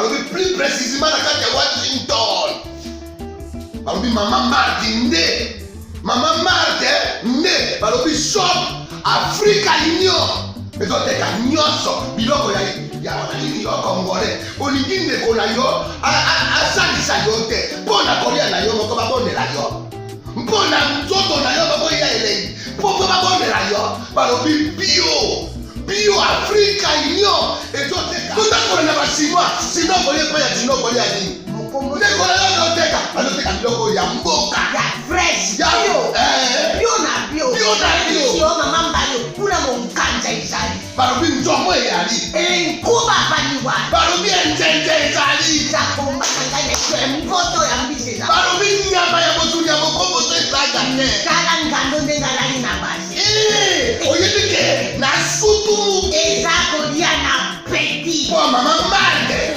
balobi plus précisément na kati ya Washington balobi mama Martin nde mama Martin nde balobi shop Africa Union ezoteka nyonso biloko ya nini yo congolais olingi ndeko na yo asalisa yo te mpo na kolia na yo moko babondela yo mpo na nzoto na yo bakoya elengi mpo babondela yo balobi bio Africa Union ezoteka tondakona na basinois sinokolia mpo ya sinokolia nini ndeko na yo azoteka biloko ya mboka ya fresh bio mama mbayo kuna monkanja izali balobi nzombo eyali enkuba baliwa balobi enjenje ezali mpoto ya mbisi balobi nyama ya motu ya mokomboso ezaga te tala ngando nde ngalali na basi oyebi ke na sutu eza kolia na peti po mama Martin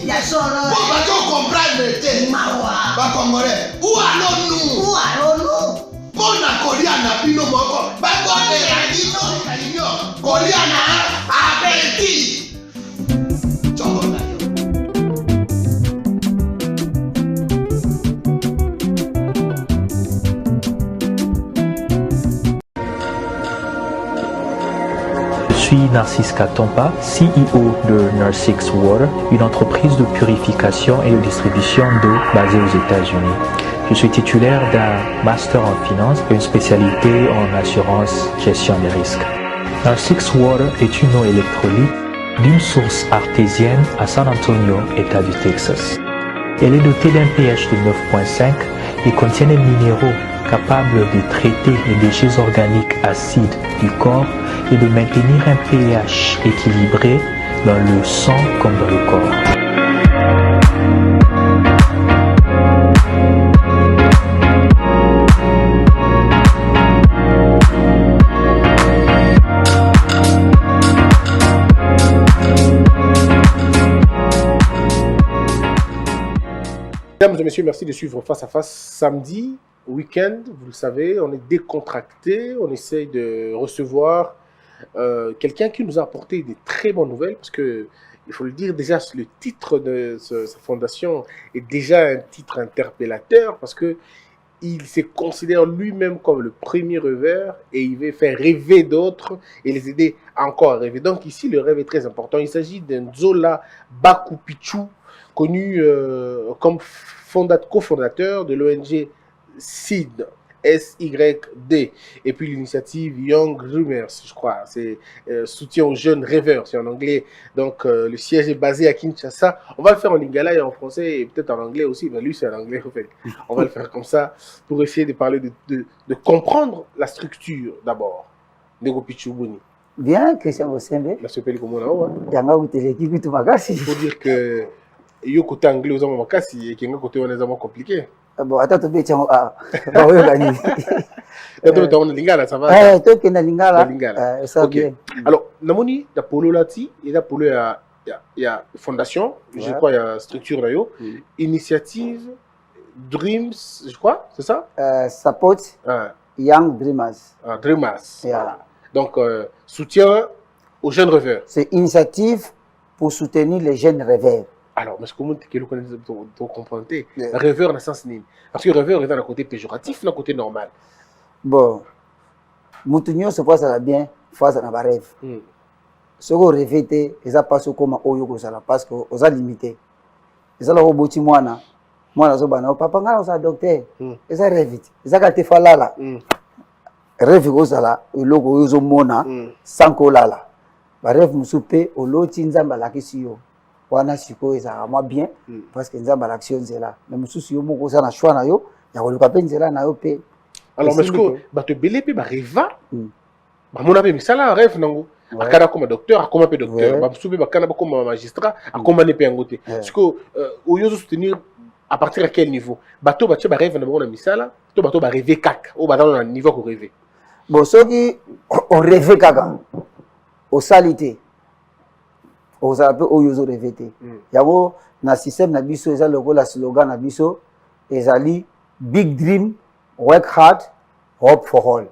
ya soro po bato comprendre te mawa bakongolais ualonu mpo na kolia na bino moko bakondela bino kolia na apeti congo na yo. Je suis Narcisse Katompa, CEO de Nurse6 Water, une entreprise de purification et de distribution d'eau basée aux États-Unis. Je suis titulaire d'un master en finance et une spécialité en assurance gestion des risques. Nurse6 Water est une eau électrolyte d'une source artésienne à San Antonio, État du Texas. Elle est dotée d'un pH de 9.5 et contient des minéraux capables de traiter les déchets organiques acides du corps et de maintenir un pH équilibré dans le sang comme dans le corps. Mesdames et messieurs, merci de suivre Face à Face samedi. Week-end, vous le savez, on est décontracté, on essaye de recevoir quelqu'un qui nous a apporté des très bonnes nouvelles, parce que, il faut le dire, déjà, le titre de sa fondation est déjà un titre interpellateur, parce que il se considère lui-même comme le premier rêveur, et il veut faire rêver d'autres, et les aider encore à rêver. Donc ici, le rêve est très important. Il s'agit d'un Zola Bakupichu, connu comme cofondateur de l'ONG SYD, SYD, et puis l'initiative Young Dreamers, je crois, c'est soutien aux jeunes rêveurs, c'est en anglais, donc le siège est basé à Kinshasa. On va le faire en lingala et en français, et peut-être en anglais aussi, mais lui c'est en anglais en fait. On va le faire comme ça, pour essayer de parler, de comprendre la structure d'abord. Nego Pichubuni. Bien, Christian Bosembe. La sopeli comme on a, ouais. Il faut dire que yo côté anglais aux hommes makasi et qui est côté on est compliqué. Bon, attends, tu peux oui, gagner. Tu es lingala, ça va? Eh, tu es lingala. Ça ok. bien. Alors, namoni, la polo lati, il y a polo, il y a fondation, je crois, il y a structure là, initiative, Dreams, je crois, c'est ça? Support Young Dreamers. Dreamers. Yeah. Voilà. Donc, soutien aux jeunes rêveurs. C'est initiative pour soutenir les jeunes rêveurs. Alors, mais comment tu comprends? Rêveur dans le sens nul. Parce que rêveur est dans le côté péjoratif, dans le côté normal. Bon, Moutounio se passe à bien, face à un rêve. Ce qu'on rêve, ils n'ont pas ce comme Oyo, parce qu'ils ont limité. Ils ont le robot, moi, papa, ils ont docteur. Ils ont rêvé. Ils ont gâté falala. Rêve, ils ont le logo, ils ont mona, sans kolala. Rêve, ils ont soupé, au lot, ils ont la question. Wana siko ezalama bien parce que nzamba l'action nzela mais mususu yo moko za na choix na yo ya koluka pe nzela na yo pe. Alors mais que bato belé pe ba rêva ba mona pe misala rêve nango akana comme docteur akoma pe docteur ba mususu pe bakana ba comme magistrat akoma ne pe ngote parce que oyo soutenir à partir de quel niveau bato ba tche ba rêve na ba misala to bato ba rêver kaka o ba dans un niveau ko rêver bon soki on rêve kaka au salité aux appels aux yeux revêtés. Yabo na système na biso eza logo la slogan na biso ezali big dream, work hard, hope for all.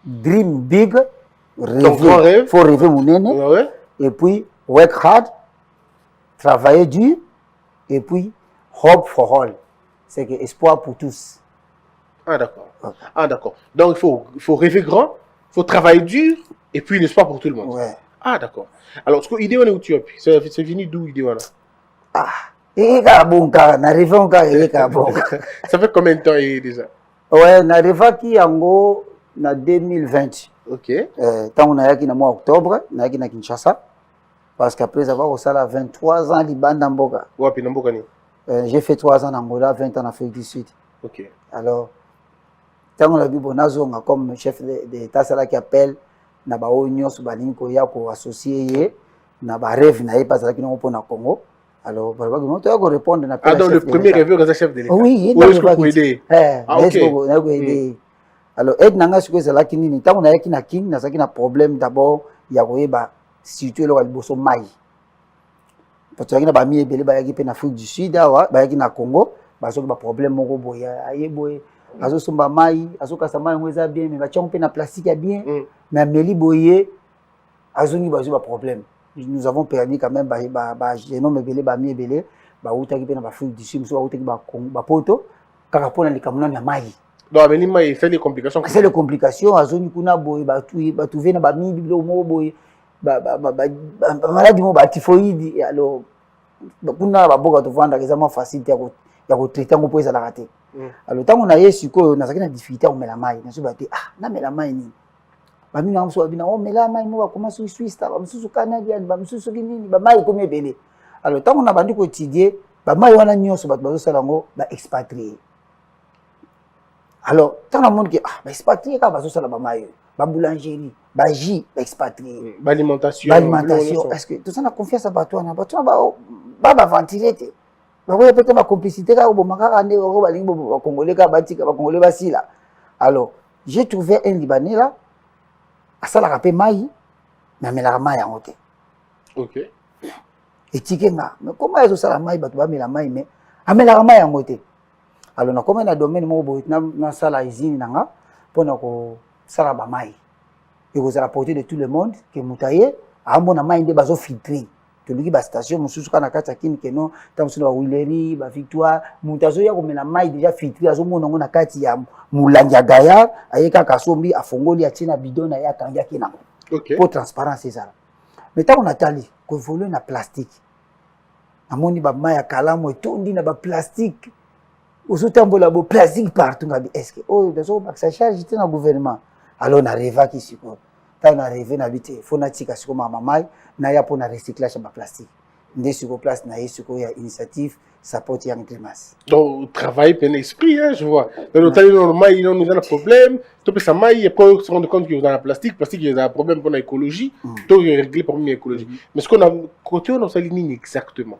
Dream big, rêver, faut rêver munene. Et puis work hard, travailler dur, et puis hope for all. C'est que espoir pour tous. Ah, d'accord. Ah, d'accord. Donc, il faut rêver grand, il faut travailler dur, et puis l'espoir pour tout le monde. Ouais. Ah, d'accord. Alors, ce que l'idée, on est où tu as pu? C'est venu d'où l'idée, voilà? Ah, et bon, n'arrive encore, et bon. Ça fait combien de temps déjà? Ouais, n'arrive qui en gros, en 2020. Ok. Tant on a eu en octobre, on a eu à Kinshasa. Parce qu'après avoir aussi 23 ans, Liban d'Amboga. Ouais, puis Namboka. J'ai fait 3 ans en Angola, 20 ans en Afrique du Sud. Ok. Alors, tant on a vu Bonazo comme chef d'État, c'est là qui appelle, na ba union sur baninko ya ko associé, na ba rêve na pas ça qui n'ont pas na Congo. Alors, tu vas répondre na. Ah, donc le premier rêveur est chef de l'État. Oui, il est-ce que vous aider? Ah, ok. Alors, aide nanga ce que c'est là qui ni tant on a qui na king, na ça qui na problème d'abord, il y a quoi ba situé le bosso mai. Parce que na ba mi ebele ba yaki pe na Afrique du Sud ba yaki na Congo, ba so ba problème moko boya aye boye. Azo somba mai, azo kasa mai ngweza bien, mais ba tchon pe na plastique ya bien. Mais meli boye azo ni ba problème. Nous avons perdu quand même génome ebele ba mi ebele, ba utaki pe na ba Afrique du Sud, so ba utaki ba poto, kaka pona likamuna na mai. Donc, mais c'est les complications. C'est les complications. Azoni kuna boy, trouver na ba mi biblo mo boy, maladie mo typhoïde. Alors, kuna ba boka to vendre examen facile ya ko traiter ngo po ezala raté. Alors, tant on a yesu ko na sakina difficulté on met la maille, na so ba te na met la maille ni. Ba mi na mso bina o met la maille mo ba koma su Suisse, ba msusu Canadien, ba msusu nini, ba maille comme belé. Alors, tant on a bandi ko étudier, ba maille wana nyonso ba bazo sala ngo ba expatrié. Alors, tant le monde qui bah expatrié quand va sur la bamaille, bah boulangerie, bah jus, bah expatrié, bah alimentation, est-ce que tout ça n'a confiance à toi, n'a pas toi bah ventiler te, bah ouais peut-être ma complicité quand bon maka ande au bah lingo congolais quand batika bah congolais bah si là. Alors, j'ai trouvé un Libanais là, à ça la rappelé maï, mais la maï en côté. Ok. Et tikenga, mais comment est-ce que ça la maï bah tu vas mettre la maï mais la maï en côté. Alors, na comme na domaine mo boy na sala usine nanga pona ko sala ba mai. Et vous à la portée de tout le monde que mutaye a mona mai nde bazo filtrer. To luki ba station mususu kana kata kini keno tamusu ba Willery ba Victoire mutazo ya ko mena mai déjà filtré azo mona ngona kati ya mulanja gaya ayeka kasombi afongoli ya tina bidon na ya kanja kina. Ok. Pour transparence c'est ça. Mais tant on a tali ko évolue na plastique. Amoni ba mai ya kalamu etondi na ba plastique. Usutambola bo plastique partout ngabi est-ce que oh dazo ça charge dans le gouvernement alors na reva qui support ta na reve na bité fonatika siko mama mai na ya pona recyclage ba plastique ndé siko place na siko ya initiative support young dreamers donc travail plein esprit hein je vois dans le temps normal il nous a un problème tout ça mai et quand on se rend compte que vous avez un plastique il y a un problème pour l'écologie tout est réglé pour l'écologie mais ce qu'on a côté on a ligne exactement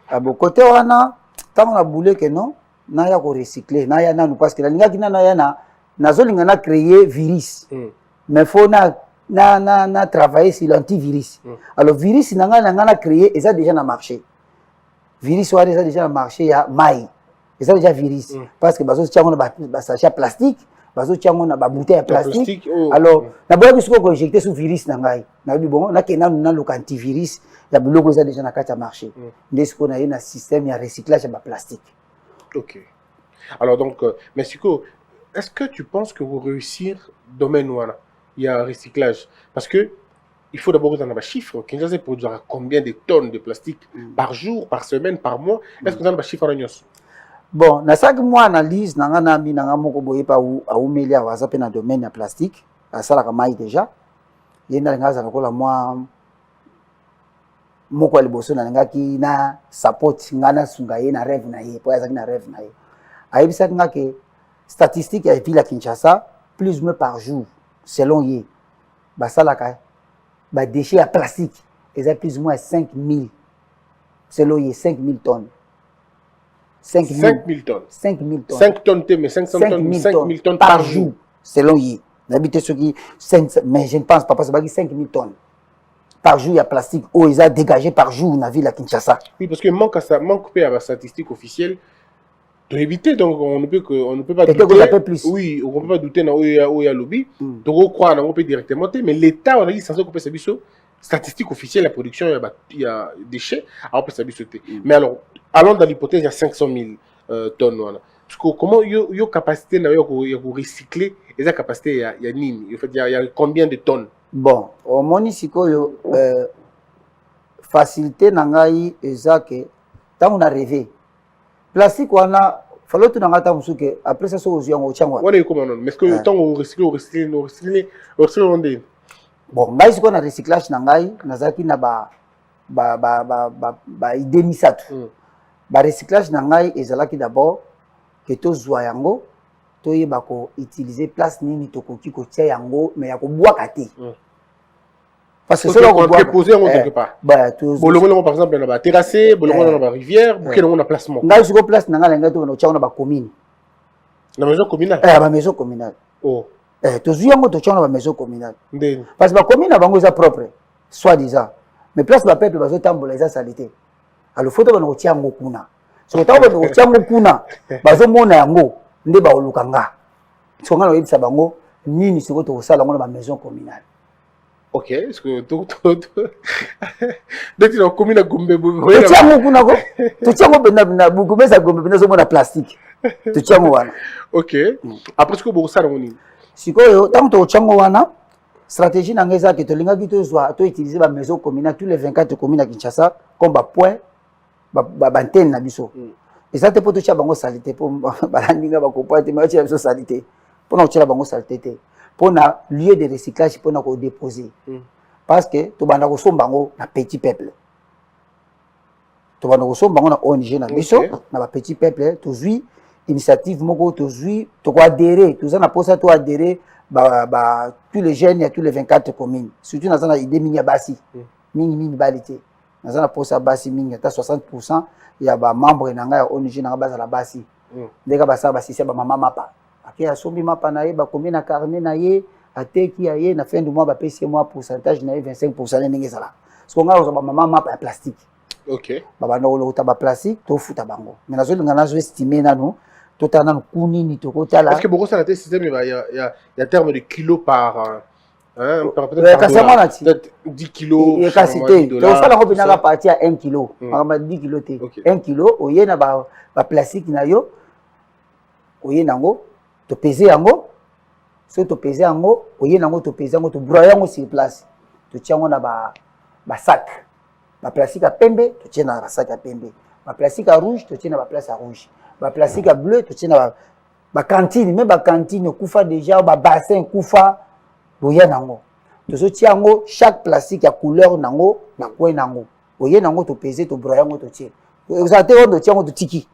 ah bon côté on a tant on a boulé que non na ya ko recycler na ya nanu parce que la linga kina na ya na zolinga na créer virus mais faut na travailler sur l'antivirus alors virus na créer et ça déjà na marché virus soit déjà na marché ya mai et ça déjà virus parce que bazo tiango na ba sachet plastique bazo tiango na ba bouteille plastique alors na boya biso ko injecter sur virus na ngai na bi bon na kena na lo antivirus ya biloko ça déjà na kata marché ndesiko na na système ya recyclage ya ba plastique. Ok. Alors donc, Mexico, est-ce que tu penses que vous réussir domaine où il y a un recyclage? Parce que il faut d'abord qu'on ait un chiffre. Kinshasa produira combien de tonnes de plastique par jour, par semaine, par mois? Est-ce que vous avez un chiffre en bon, na chaque mois analyse, nanga moko boye pa ou melia waza pe na domaine ya plastique, à ça la mai déjà. Yenda nga za kola moi moko liboso na nga ki na support ngana sunga ye na rêve na ye po ya na rêve na ye ayebisa nga ke statistique ya ville à Kinshasa plus ou moins par jour selon ye basalaka ba déchets à plastique et plus ou moins 5000 selon ye 5000 tonnes 5000 tonnes 5000 tonnes 5 tonnes mais 500 tonnes 5000 tonnes par jour selon ye n'habite ceux qui mais je ne pense pas parce que 5000 tonnes par jour, il y a plastique où ils ont dégagé par jour dans la ville à Kinshasa. Oui, parce que manque à la statistique officielle pour éviter, donc on ne peut pas douter. Plus. Oui, on ne peut pas douter dans où il y a lobby. Donc on croit on peut directement, mais l'État, on a dit, sans qu'on peut statistique officielle, la production, il y a déchets, alors ça sauter. Mais alors, allons dans l'hypothèse, il y a 500 000 tonnes. Voilà. Parce que comment il y a capacité de recycler, et la capacité, il y a nini. En fait, il y a combien de tonnes? Bon, au Monisiko, facilité nangai ezake, tant on a rêvé. Plastique, on a. Fallo tu n'as pas que après ça soit aux yeux en changwa. Ouais, comment non? Mais est-ce que le temps on recycle on dit. Bon, ngai siko na recyclage nangai nazaki na ba idée misatu. Ba recyclage nangai ezalaki d'abord que to zwa yango to yeba ko utiliser place nini to koki ko tia yango mais ya ko bwaka te. Parce que cela on peut poser quelque part. Bah tout. Bolongo par exemple dans la terrasse, bolongo dans la rivière, bouquet dans la placement. Ngai siko place nangai ngai to no tia na ba commune. La maison communale. La maison communale. Oh. To zwa yango to tia na ba maison communale. Ndeni. Parce que la commune a bango sa propre, soi-disant. Mais place ba peuple bazo tambola eza salité. Alors faut to no tia yango kuna. So to ba no tia yango kuna, bazo mona yango nde ba olukanga. So ngalo yebisa bango nini siko to sala ngo na ba maison communale. Ok, est-ce que dès que la commune a gombe, tu tiens mon kuna ko, tu tiens mon bena bukume sa gombe bena zo mona plastique. Tu tiens mon wana. Ok. Après ce que vous savez ngoni. Sikoyo tant to tiens mon wana, stratégie na ngeza ke to linga ki to zwa to utiliser ba maison communale tous les 24 communes à Kinshasa comme ba point ba antenne na biso. Et ça te peut to tia bango salité pour ba landinga ba ko pointe ma tia biso salité. Pour na tia bango salité te. Pour na lieu de recyclage pour na ko déposer. Parce que to banda ko sombango na petit peuple. To banda ko sombango na ONG na biso na ba petit peuple to zui initiative moko to zui to ko adhérer, to za na posa to adhérer tous les jeunes et tous les 24 communes. Surtout na za na idée mingi basi. Mingi balité. Na za na posa basi mingi ta 60% ya ba membre na nga ya ONG na ba za la basi. Ndeka ba sa ba sisi ba mama mapa. Aki asombi mapa na ye ba combien na carnet na ye ateki ya ye na fin du mois ba pesi moi pourcentage na ye 25% ndenge sala. Parce que nga ba mama mapa ya plastique. Ok. Baba na olo ba plastique to futa bango. Mais nazo linga nazo estimer nanu to tana kuni ni to ko tala. Est-ce que beaucoup ça la système il y a terme de kilos par peut-être 10 kilos. Et cassité. Donc ça la robina la partie à 1 kilo. Par 10 kilos té. 1 kilo au yena ba plastique na yo. Au yena ngo to peser yango. So to peser yango, au yena ngo to peser yango to broyer yango sur place. To tia ngo na ba sac. Ba plastique à pembe, to tia na ba sac à pembe. Ba plastique à rouge, to tia na ba place à rouge. Ba plastique à bleu, to tia na ba cantine, même ba cantine kufa déjà ba bassin kufa. Boya nango. To so tia ngo chaque plastique à couleur nango na coin nango. Boya nango to peser to broyer yango to tia. Ça te on to tia ngo to tiki.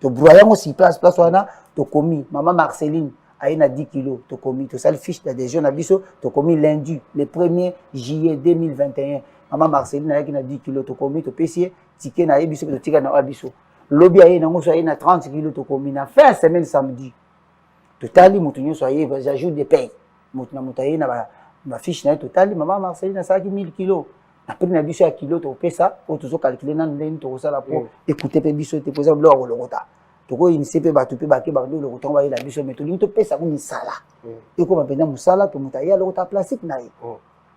To broyer yango sur place wana to komi maman Marceline aina 10 kilos to komi to sale fiche d'adhésion na biso to komi lundi le 1er juillet 2021 maman Marceline ayaki na 10 kilos to komi to pesier ticket na biso to tika na biso lobby aye nango so aina 30 kilos to komi na fin semaine samedi totali mutu nyo so aye ba jour de paye mutu na mutu aye na ba fiche na totali maman Marceline asaki 1000 kilos na prix na biso ya kilo to pesa o to so calculer na ndeni to sala po écouter pe biso te poser blo ko lokota toko inisipe bato pe bake bando le kotonga ba ila biso mais to lingi to pesa ko misala e ko bapenda musala to mutaya le kota plastique na ye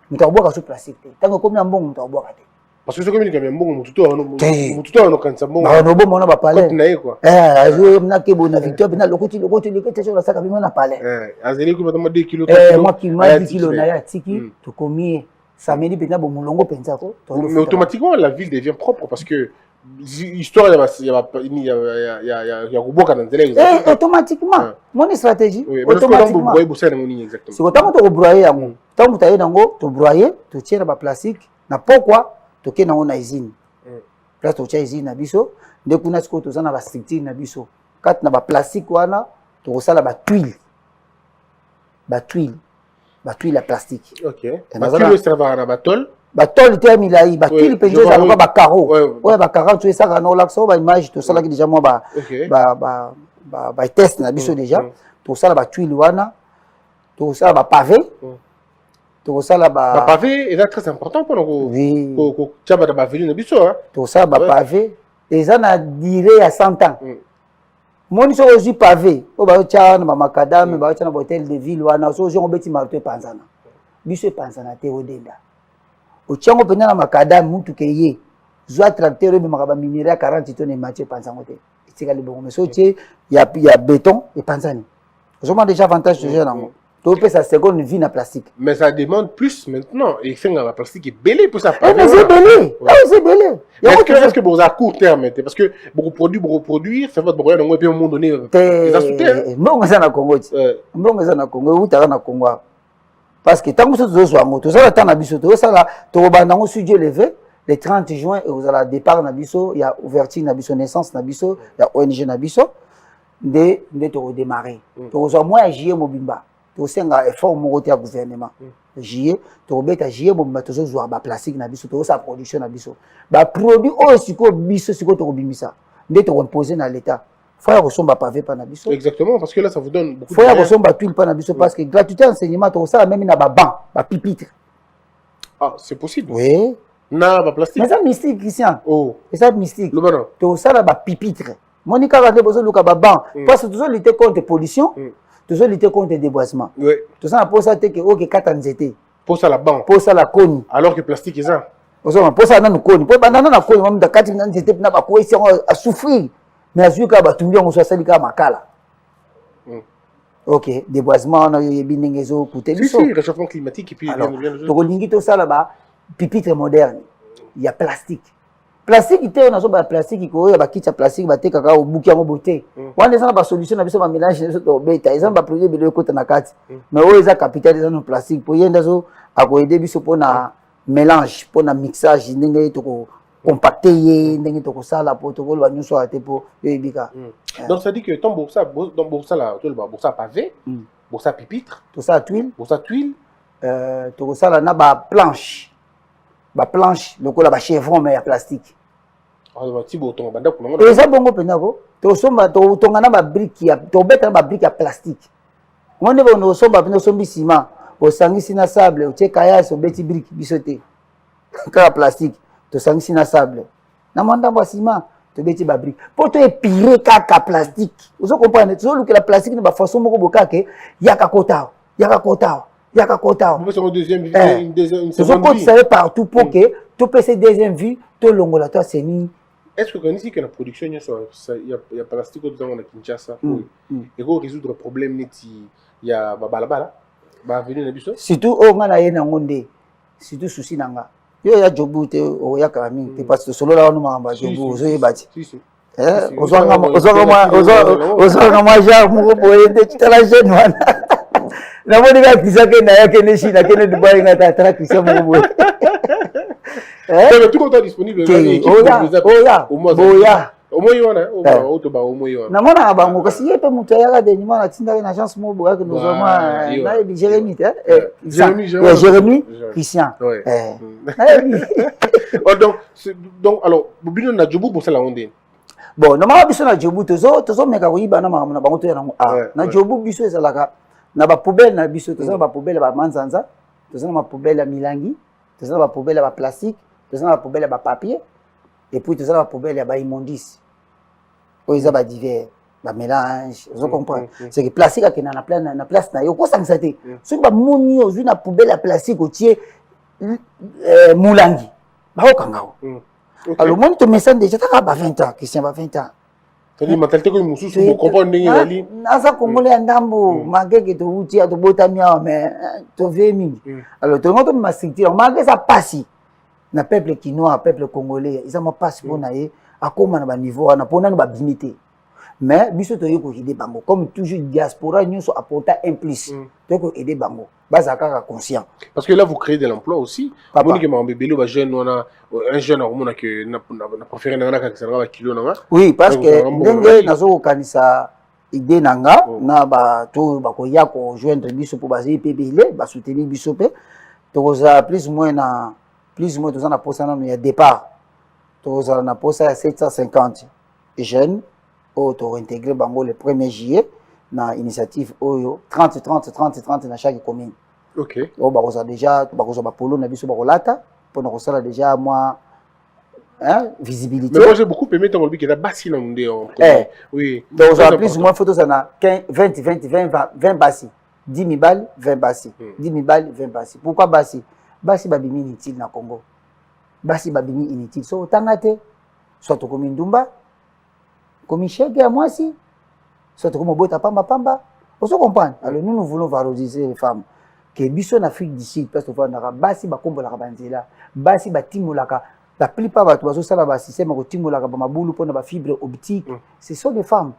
mutaboka so plastique te tango komi ambongo mutaboka te parce que ce comme il y a mbongo mututo no kanza mbongo ba no bomo na ba palais na ye quoi azo na ke bona victoire na lokoti le sur la saka bima na palais azeli ko batama 2 kilos moi qui m'a 10 kilos na ya tiki to komi samedi pena bo mulongo penza ko mais automatiquement la ville devient propre parce que histoire il y a kuboka dans télé automatiquement mon stratégie automatiquement oui bossa na ngoni exactement c'est quand to broyer yango tant mutaye nango to broyer to tirer ba plastique na pourquoi to ke nango na usine place to tia usine na biso nde kuna siko to zana ba structure na biso kat na ba plastique wana to sala ba tuile ya plastique. OK. Ba tuile serva na batol. Batol te milai, ba tuile penzo za ba carreau. Ouais ba carreau tu ça na olaxo ba image to sala ki déjà moi ba test na biso déjà. To sala ba tuile wana. To sala ba pavé. To sala ba pavé est très important pour nous. Ko tchaba da ba velu na biso hein. To sala ba pavé et ça na durée à 100 ans. Moni so ozi pavé o ba tia na makadam ba tia na hôtel de ville wana so ozi ngobeti marteau panzana biso panzana te odenda au tiango pena na makada mutu ke ye zwa tracteur be makaba minerai 40 tonnes matière panzango te itika libongo mais so tie ya béton et panzani vraiment déjà avantage de gérer nango to pe sa seconde vie na plastique mais ça demande plus maintenant et c'est un plastique est belé pour ça mais c'est belé c'est belé est-ce que vous à court terme parce que beaucoup produire ça va beaucoup donc à un moment donné mbongo za na Congo mbongo za na Congo utaka na Congo parce que tant que ça zo ngo to ça ta na biso to ça là to bandango sur Dieu levé le 30 juin et vous allez départ na biso il y a ouverture na biso naissance na biso il y a ONG na biso de to redémarrer to zo moi juillet mobimba to senga effort mo côté gouvernement juillet to beta juillet mobimba to zo ba plastique na biso to sa production na biso ba produit o siko biso siko to bimisa nde to imposer na l'état faut y ressemble pavé par na biso exactement parce que là ça vous donne beaucoup faut y ressemble tuile par na biso parce que gratuité enseignement to ça même na ba banc ba pupitre ah c'est possible oui na ba plastique mais ça mystique Christian oh et ça mystique le ballon to ça là ba pupitre monika va besoin luka ba banc parce que toujours lutter contre pollution toujours lutter contre déboisement oui tout ça pour ça que OK katanzete pour ça la banque pour ça la koni alors que plastique est ça pour ça na koni pour banana na koni même da kati na nzete na ba ko esi à souffrir mais azuka ba tumbi ngo so sali ka makala OK déboisement na yebi ngezo coûter biso si réchauffement climatique et puis to ko lingi to sala ba pupitre moderne il y a plastique ité on a so ba plastique ko ya ba kitcha plastique ba teka ka obuki yango bote wana eza na ba solution na biso ba mélange na so to beta eza ba produit bele ko na kati mais o eza capital eza no plastique po yenda so ako aider biso po na mélange po na mixage ndenge to ko compacter ye ndenge to ko sala po to ko lo nyuso ate po yebika donc ça dit que ton boursa là to le boursa pavé boursa pupitre tout ça tuile to ko sala na ba planche lokola ba chevron mais ya plastique ah ba ti boton banda ko et ça bongo penako to somba to tonga na ba brique ya to beta na ba brique ya plastique ngone bo no somba pena sombi ciment o sangisi na sable o tie kayas o beti brique bisote ka plastique to sangisi na sable na manda ba ciment to beti ba brique po to epire ka plastique ozo comprendre to luka la plastique na ba façon moko bokake yaka kotao vous une deuxième vie ça partout pour que tu peux cette deuxième vie to longola toi c'est ni est-ce que quand ici que la production il y a plastique dans la Kinshasa et qu'on résoudre problème neti il y a balabala ba venir na biso surtout o ngana ye na ngonde surtout souci nanga yo ya jobu te o ya kami te parce que solo la no mamba jobu zo yebati ozanga ma ja mo boye de tala jeune wana na moni ga kisake na yake ne shi na kene Dubai ngata tra kisha mo boye tout content disponible oya omoyona otoba omoyona na mona bango kasi yepe mutu ya de nyima na tinda na agence mo boya que nous avons na Jérémy Jérémy Christian donc alors bobino na jobu pour ça la onde bon normalement biso na jobu tozo meka koyiba na bango to na jobu biso ezalaka na ba poubelle na biso toza ba poubelle ba manzanza toza na ba poubelle ya milangi toza na ba poubelle ba plastique toza na ba poubelle ba papier et puis toza na ba poubelle ya ba immondice o eza ba divers ba mélange vous comprenez c'est que plastique a na place na yo ko sangisa te soki ba moni ozwi na poubelle ya plastique otie mulangi ba okangao alors moi to message déjà ta ba 20 ans Christian ba 20 ans tali mentalité ko mususu mo comprendre ndenge yali asa kongole ya ndambo mageke to utia to botamia mais to vemi alors to ngoto ma structure mageke ça passe na peuple quinois peuple congolais ils ont passe pour na ye akoma na ba niveau na pona na ba bimité mais biso to yeko aider bango comme toujours diaspora nyonso apporter un plus to ko aider bango bazaka conscient parce que là vous créez de l'emploi aussi monique ma bébé ba jeune on a un jeune on que na préféré na ka ça va kilo na oui parce que ndenge nazo kanisa idée nanga na ba to ba ko ya ko joindre biso pour baser PBL ba soutenir biso pe to za plus ou moins to za na posa na ya départ to za na posa ya 750 jeunes auto intégrer bango le 1er juillet na initiative oyo 30 na chaque commune. OK. O ba koza déjà ba koza ba polo na biso ba kolata pour na kosala déjà moi visibilité. Mais moi j'ai beaucoup aimé ton que la bassi na ndé oui. Donc ça plus ou moins photo ça na 20 bassi. 10 000 balles 20 bassi. 10 000 balles 20 bassi. Pourquoi bassi? Bassi ba bimi utile na Congo. basi babimi inutile so otanga te soit tokomi ndumba komi chèque ya mwasi soit tokomi obota pamba ozo comprendre alors nous voulons valoriser les femmes que biso en Afrique du Sud parce que fondaka basi bakombolaka banzela basi batimolaka la plupart bato bazosala ba système ko timolaka ba mabulu pona ba fibre optique ce sont des femmes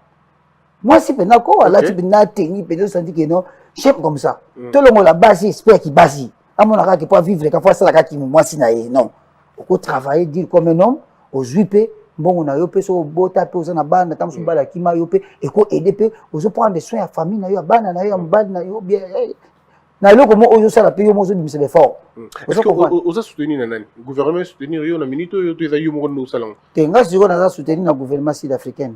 moi si pena ko ala ti pena tengi pena senti que non chef comme ça tout le monde la basi espère qui basi amonaka que pour vivre ka fois ça la ki moi si na ye non ko travailler dire comme un homme au juipe bon na yo pe so bota pe oza na bana tamsu bala kima yo pe et ko aider pe ozo prendre soin ya famille na yo bana na yo mbali na yo bien na loko mo ozo sala pe yo mo zo bimisa l'effort est-ce que oza soutenir na nani gouvernement soutenir yo na minute yo to eza yo mo no salon tenga siko na soutenir na gouvernement sud-africain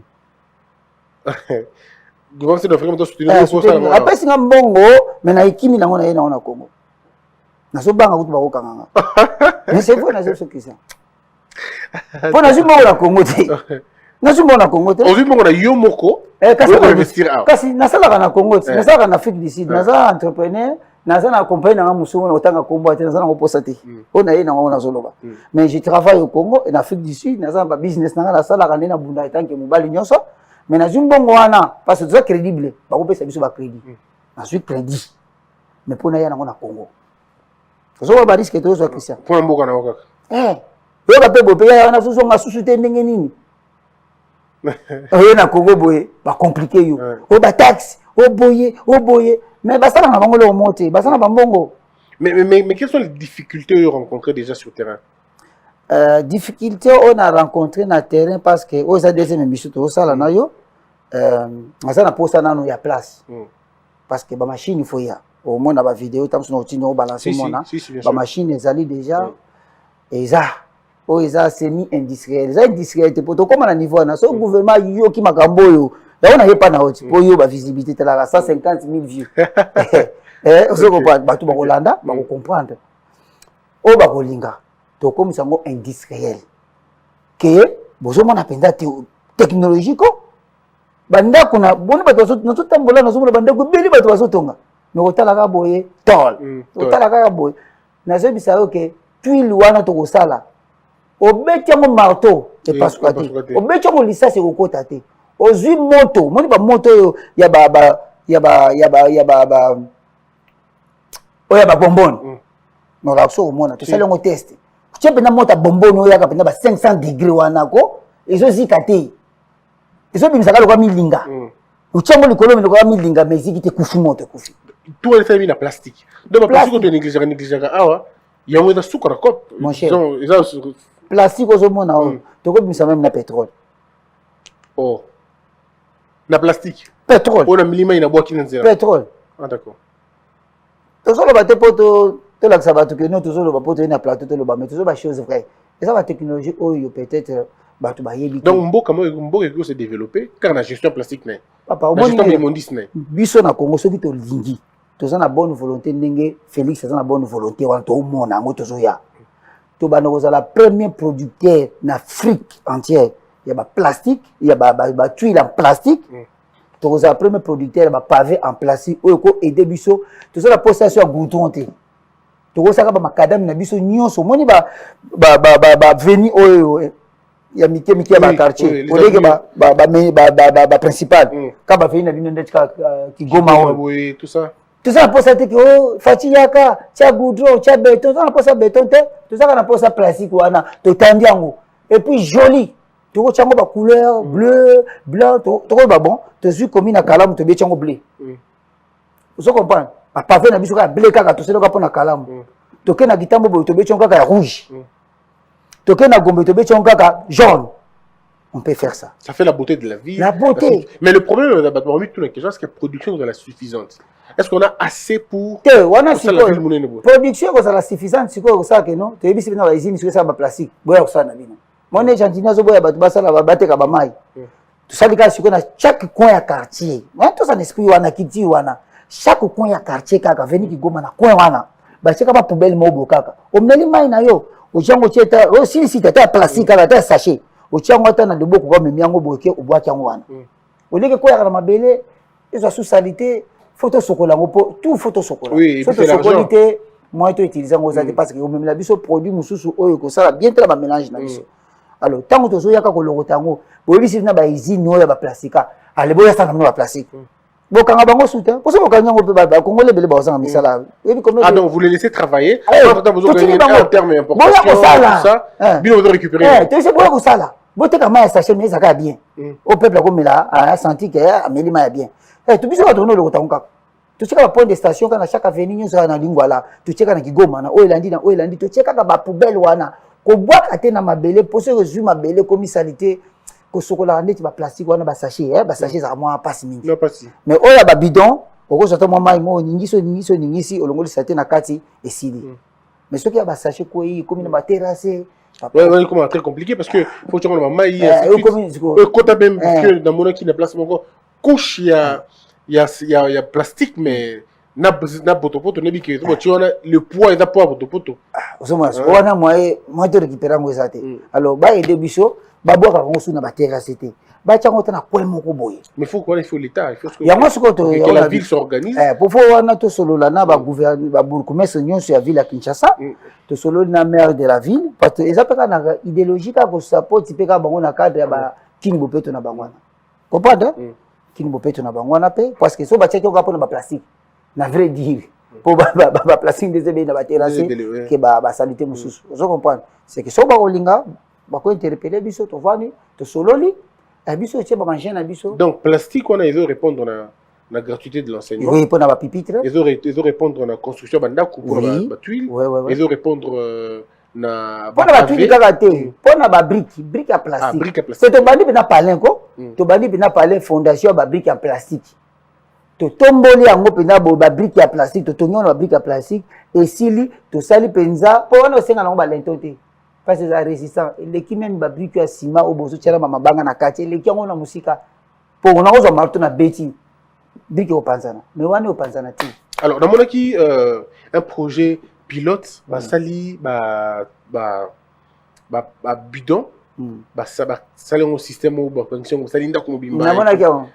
gouvernement sud-africain to soutenir yo ko sala après singa mbongo mais na ikimi na ngona ye na ona Congo na so banga kutu bako kanganga mais c'est vrai na zo sokisa pour na zumo na Congo te na zumo na Congo te ozu mo na yo moko kasi investir out kasi nasala na Congo te nasala na Afrique du Sud naza entrepreneur naza na compagnie na musumo na otanga kombo te naza na koposa te ona ye na ngona zoloba mais je travaille au Congo et en Afrique du Sud naza ba business na nasala ka ndena bunda etanke mobali nyonso mais na zumbongo wana parce que c'est crédible ba kopesa biso ba crédit na suis crédit mais pour na ya na ngona Congo zo ba risque to zo Christian pour mboka na wakaka yo ba pe bo pe ya na susu nga susu te ndenge nini oyo na Congo boye ba compliqué yo o ba taxe o boye mais ba sala na bango le monter ba sala ba mbongo mais quelles sont les difficultés que vous rencontrez déjà sur le terrain difficulté on a rencontré na terrain parce que o za deuxième émission to sala na yo ça na posa na no ya place parce que ba machine il faut ya au moins na ba vidéo tam so no balancer mona ba machine ezali déjà eza o eza semi industriel eza industriel te poto comme na niveau na so gouvernement yo ki makambo yo ya ona yepa na oti po yo ba visibilité tala 150,000 vues oso ko ba tu ba Holanda ba ko comprendre o ba ko linga to comme sango industriel que bozo mona penda technologique banda kuna boni bato so no tambola na so banda ko beli bato baso tonga mais ko tala ka boye tol ko tala ka boye na so bisa que tuile wana to ko sala obeti yango marteau epasuka te obeti yango lisasi ekokota te ozwi moto moni bamoto oyo ya babombone nolaka so komona tosali yango test tie mpena moto ya bombone oyo yaka mpena ba 500 degré wana ko ezozika te ezobimisaka lokola milinga otie yango likolo lokola milinga mais eziki te kufi moto ekufi tout esali na plastique donc baplastique oyo tonegligeaka awa yango eza suka na cope mon cher plastique ozomona oyo tokobimisa même na pétrole na plastique pétrole oyo na milima inabwaki na nzela pétrole d'accord tozoloba te mpo tolakisa bato ke no tozoloba mpo toye na plateau toloba mais tozoba chose vrai eza batechnologie oyo peut-être bato bayebi donc mboka ekoki se développer car na gestion plastique na papa gestion immondice na biso na Congo soki tolingi toza na bonne volonté ndenge Félix aza na bonne volonté wana toomona yango tozoya tobanda kozala premier producteur en Afrique entière il y a plastique il y a tuile en plastique tokozala premier producteur ya pavé en plastique oyo ko aider biso tozala postation ya goudron te tokozala ba makadam na biso nyonso moni ba veni oyo ya mike ya ba quartier olege ba principal ka ba veni na bino ndeti ka Kigoma oyo tout ça tout ça pour ça que oh fati yaka tia goudron tia béton ça pour ça béton te tout ça na pour ça plastique wana to tandi yango et puis joli to ko chango ba couleur bleu blanc to ko ba bon to suis comme na kalamu to be chango bleu vous comprenez ba pavé na biso ka bleu kaka to selo ka pona kalamu to ke na gitambo bo to be chango kaka rouge to ke na gombe to be chango kaka jaune. On peut faire ça. Ça fait la beauté de la vie. La beauté. Mais le problème, c'est que la production est suffisante. Est-ce qu'on a assez pour production est suffisante c'est quoi ça que non tu es bien dans les usines sur ça plastique boya ça na bino mon Argentina zo boya bato basala bateka ba mai tout ça dika siko na chaque coin ya quartier moi tout ça n'esprit wana kiti wana chaque coin ya quartier kaka veni Kigoma na coin wana ba cheka ba poubelle mobo kaka omneli mai na yo ochango cheta o si tata plastique kaka ta sachet ochango ata na deboko kwa memiango boke obwaki yango wana oleke koya na mabele ezo sous salité photo sokola ngopo tout photo sokola oui photo sokolité moi to utiliser ngo zate parce que au même la biso produit mususu oyo ko sala bien tellement mélange na biso alors tant que tozoyaka ko lokota ngo boyebisi na ba usine oyo ba plastique ale boya sanga na ba plastique bokanga bango soutien pour ça bokanga ngo pe ba congolais bele ba osanga misala ah donc vous les laissez travailler quand vous avez un terme important ça bien vous récupérer tu sais boya ko sala boteka ma sachet mais ça va bien au peuple comme là a senti que ameli ma bien tu biso ba tourner lokota ngo tu check ba point de station kana chaque avenue nyonso na lingwa la tu check na Kigoma na Oilandi tu check ka ba poubelle wana ko boaka te na mabele pour se résume mabele comme salité ko sokola ndeti ba plastique wana ba sachet za moi passe mingi non passe mais oya ba bidon oko soto mo mai mo ningisi olongoli sate na kati esili mais ce qui a ba sachet ko yi comme na ba terrasse ouais comment très compliqué parce que faut que tu ma mai quand même parce que dans mon qui na place mon couche il y a plastique mais na botopoto nebi que tu vois le poids est d'apport botopoto wana moi to récupérer ngo ezate alors ba aider biso ba boka ngo suna ba terrasse te ba tsango tana point moko boye mais faut quoi il faut l'état il faut que ya moi ce que la ville s'organise pour faut wana to solola na ba gouvernement ba bourgmestre nyonso ya ville ya Kinshasa to solo na maire de la ville parce que ezapeka na idéologie ka ko support peka bango na cadre ya ba king bopeto na bangwana comprendre king bopeto na bangwana pe parce que so ba tcheke ko na ba plastique na vrai dire pour ba plastique des ebe na ba terrasse que ba salité mususu vous comprenez c'est que so ba olinga ba ko interpeller biso to vani to sololi biso tche ba manger na biso donc plastique on a ils répondre na gratuité de l'enseignement oui pour na ba pupitre ils répondre na construction ba ndako pour ba tuile ils répondre na pour ba tuile kaka te pour na ba brique à plastique c'est to bandi na palenko to bandi na palen fondation ba brique à plastique to tomboli yango pena ba brique à plastique to tonyo na brique à plastique et sili to sali penza pour na senga na ba lento te parce que ça résistant l'équipe même ba brique à ciment au bozo tshela mama banga na kati l'équipe yango na musika pour on a ozo marto na beti brique au panzana mais wana au panzana ti alors dans mon qui un projet pilote ba sali ba bidon ça un système ou fonction ça linda comme bimba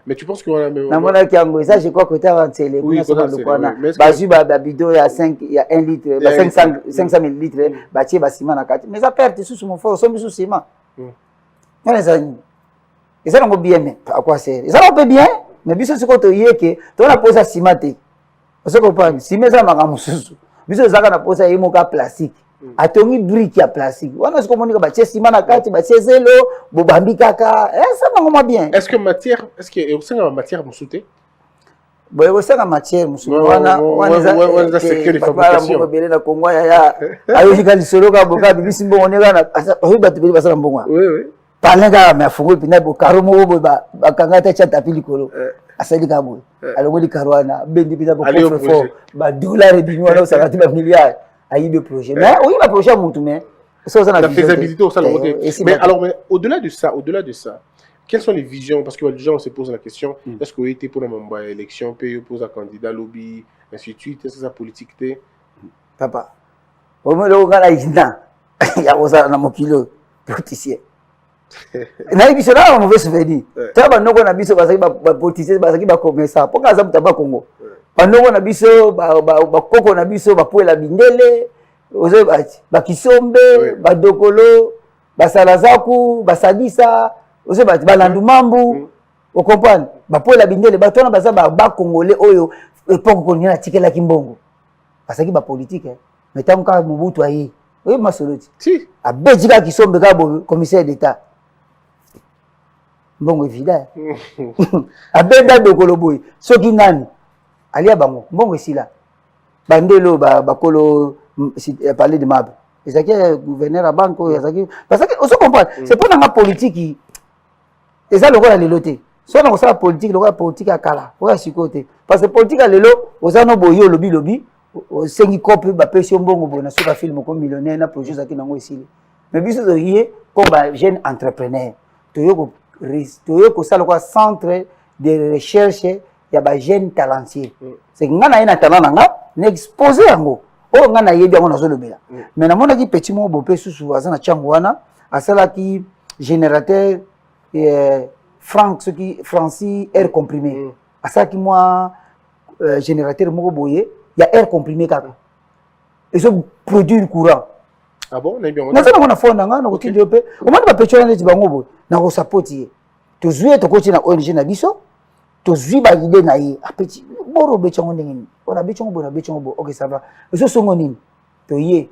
mais tu penses que na mona kiango ça je crois que tu as avancé kuna sona lokwana bazu ba bidon ya 5 il y a 1 litre ba 500 ml ba tie ba ciment na kati mais ça perd sous mon fort sombi sous ciment on ça et ça non bien mais à quoi c'est ça on peut bien mais biso c'est quand yeke to na posa ciment te on se comprend ciment ça maka mususu biso zaka na posa yemo ka plastique atongi brique ya plastique wana siko monika ba tie ciment na kati ba tie zelo bo bambi kaka ça va bien est-ce que matière musute boye osanga matière mususu wana secteur de fabrication bele na Kongo ya ayo jika lisolo ka boka bibisi mbongo nega na oyi batu bele basala mbongo oui palenga ma fungo pina bo karomo bo ba kanga ta chata pilikolo asali ka bo alongoli karwana bendi pina bo fort ba dollar binu wana osaka ti ba milliards ayi de projet mais oui ba projet mutu mais la faisabilité au salon mais alors mais au-delà de ça quelles sont les visions parce que les gens se posent la question est-ce que était pour la élection paye pour un candidat lobby ainsi de suite est-ce que ça politique té papa au moins le gars là il y a osa na mokilo politicien na biso na mauvais souvenir taba noko na biso bazaki ba politicien bazaki ba commerçant pour kaza mutaba Congo bandoko na biso ba koko na biso ba poela bindele ozo ba kisombe ba dokolo ba salazaku ba sadisa ozo ba balandu mambu o comprendre ba poela bindele ba tona baza ba congolais oyo époque ko nyana tikela kimbongo basaki ba politique mais tant ka Mobutu ayi oyo masoloti si abejika kisombe ka bo commissaire d'état mbongo évident abenda dokolo boy soki nani alia bango mbongo esila bandelo bakolo parler de mab ezaki gouverneur à banque ezaki parce que on se comprend c'est pas dans la politique eza lokola lelo te so na kosala politique lokola politique akala oya sikote parce que politique lelo ozano boyo lobi sengi kope ba pesi mbongo bona soka film ko millionnaire na projet zaki nango esili mais biso to yé comme ba jeune entrepreneur toyo sala quoi centre de recherche ya ba jeune talentueux c'est ngana ina talent nga n'exposer yango o ngana yebi yango nazolobela mais na mona ki petit mo bo pe susu azana chango wana asala ki générateur Francis air comprimé asala ki moi générateur moko boye ya air comprimé kaka ils ont produit le courant. Ah bon, on a bien. On a fait un fond dans un côté de paix. On m'a pas pétrole de Tibango. Na ko supporter. To zué to côté na ONG na biso. To zui ba idée na yi. A petit boro bechongo ndengini. On a bechongo bo. OK, ça va. Ils sont ngonini. To yé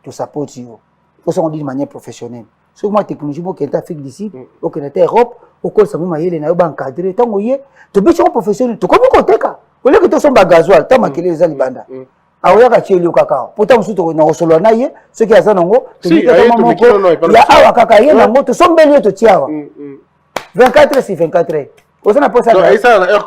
to support yo. Faut ça on dit de manière professionnelle. Sur moi technologie mo qui est Afrique d'ici, au Canada Europe, au col ça mo mayele na yo ba encadrer tango yé. To bechongo professionnel. To komi ko teka. Au lieu que to son ba gasoil, ta makele les alibanda. Aoyaka cheli okaka pota musuto na osolo na ye ce qui azana ngo si ya awa kaka ye na ngo to sombeli to tiawa 24 sur 24 osana posa ça na air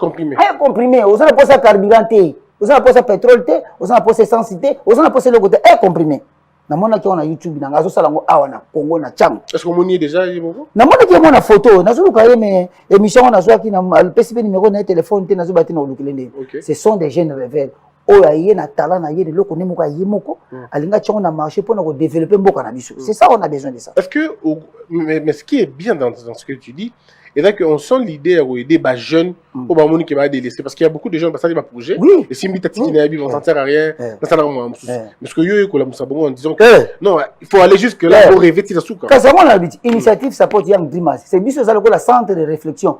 comprimé osana posa carburant te osana posa pétrole te osana posa essence te osana posa le côté air comprimé na mona ki on a YouTube na ngazo sala ngo awa na Congo na Cham est-ce que moni déjà yebo na mona ki mona photo na zulu ka ye mais émission na zo ki na PCP numéro na téléphone te na zo bati na olukilende ce sont des jeunes rebelles oyo aye na talent na ye de loko nemoko aye moko alinga tchongo na marché pour nous développer mboka na biso. C'est ça on a besoin de ça. Est-ce que mais ce qui est bien dans ce que tu dis et qu'on sent l'idée d'aider les jeunes au moment qui va délaisser parce qu'il y a beaucoup de gens qui passent des projets et si mi tati na bi vont s'en sert à rien ça n'a rien parce que yo ko la musabongo en disant que non il faut aller jusque là pour rêver de souka. Quand ça on a dit initiative support young dreamers c'est biso ça le centre de réflexion.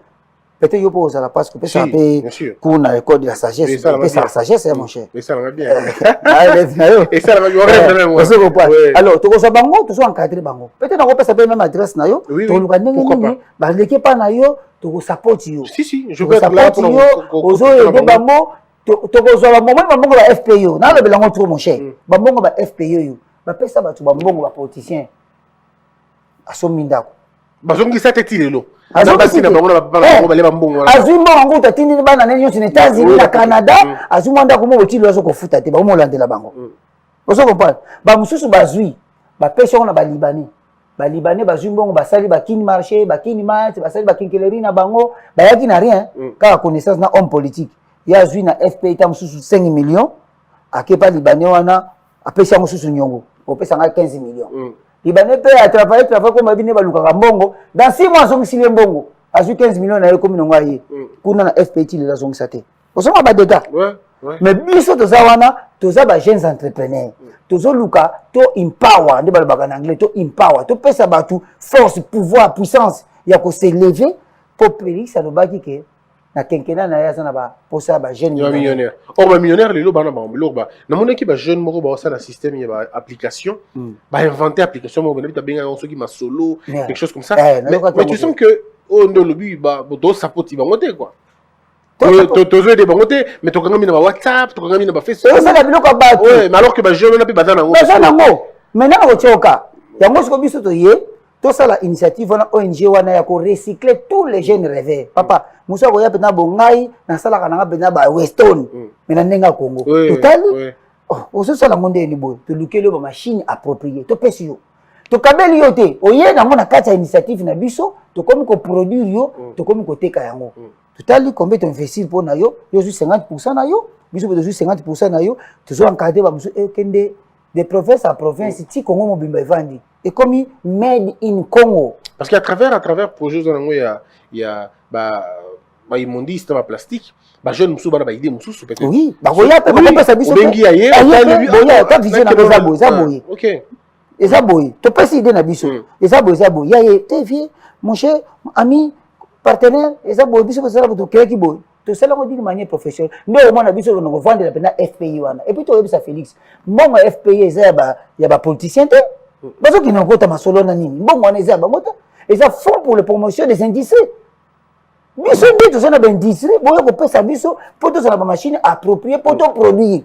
Peut-être yo pose la parce que ça peut qu'on a l'école de la sagesse c'est ça la sagesse mon cher mais ça va bien et ça va bien alors to ko sa bango to so encadrer bango peut-être on peut savoir même adresse na yo to luka ndenge ba leke pa na yo to ko support yo si je veux être là pour ozo aider bango to ko so bango bango ba FPO na le belango trop mon cher bango ba FPO yo ba pesa ba to bango ba politicien asomindako bazongi sa teti lelo azwimba bango tatindini bana neni nyonso na États-Unis na Canada azwimba ndako moko tili ozo kofuta te baomolandela bango ozo comprendre bamosusu bazwi bapesi yango na balibanais bazwi mbongo basali bakini marché bakini mate basali bakinkeleri na bango bayaki na rien kaka connaissance na homme politique ye azwi na FPI ta mosusu 5 millions akepa libanais wana apesi yango mosusu nyongo opesa ngai 15 millions Libanais peut à travailler comme Abine Balukaka Mbongo. Dans 6 mois, ils sont Mbongo. À 15 millions, ils sont comme nous. Pour la FPT, ils sont satés. Ils sont pas des gars. Mais biso to zawana, to zaba jeunes entrepreneurs. To zo luka, to empower, de balbaka en anglais, to empower. To pesa batu force, pouvoir, puissance. Ya ko s'élever pour périr ça no baki ke. Na kenkena na ya sana ba posa ba jeune millionnaire. Oh ba millionnaire lelo bana ba lelo ba. Na mona ki ba jeune moko ba ça na système ya ba application. Ba inventer application mo bana bita benga on qui ma solo quelque chose comme ça. Mais tu sens que on do lobi ba do support ba ngote quoi. To zo de ba ngote mais to kanga mi na ba WhatsApp, to kanga mi na ba Facebook. Ça la biloko ba. Ouais, mais alors que ba jeune na pe bazana ngo. Bazana ngo. Maintenant ko choka. Ya mo ko biso to ye. Tout ça la initiative wana ONG wana ya ko recycler tous les jeunes rêveurs. Papa, musa ko ya pena bongai na sala kana pena ba Weston. Mena nenga Congo. Totali. Oh, so sala monde ni boy. To lukelo ba machine appropriée. To pesi yo. To kabeli yo te. Oye na mona kata initiative na biso, to komi ko produire yo, to komi ko teka yango. Totali combien to investir pour na yo? Yo 50% na yo. Biso bezo 50% na yo. To zo encadrer ba muso kende de province à province ti Congo mobimba evandi. Et comme made in Congo. Parce qu'à travers projet il y a bah immondiste bah plastique bah jeune musu bana bah idée musu peut-être. Oui, bah voya peut pas ça biso. Bengi aye, voya ta vision na za boy. OK. Et ça boy, to pas idée na biso. Et ça boy ya te vie mon cher ami partenaire et ça boy biso ça to keki boy. To sala ko d'une manière professionnelle. Ndio mwana biso ko vendre la pena FPI wana. Et puis to yebisa Félix. Mbongo FPI za ba ya ba politicien te. Parce qu'ils n'ont pas de solo nani. Bon, on est à Bamota. Et ça font pour la promotion des industries. Mais ce n'est pas une industrie. Bon, on peut s'amuser pour tout ça la machine appropriée pour tout produire.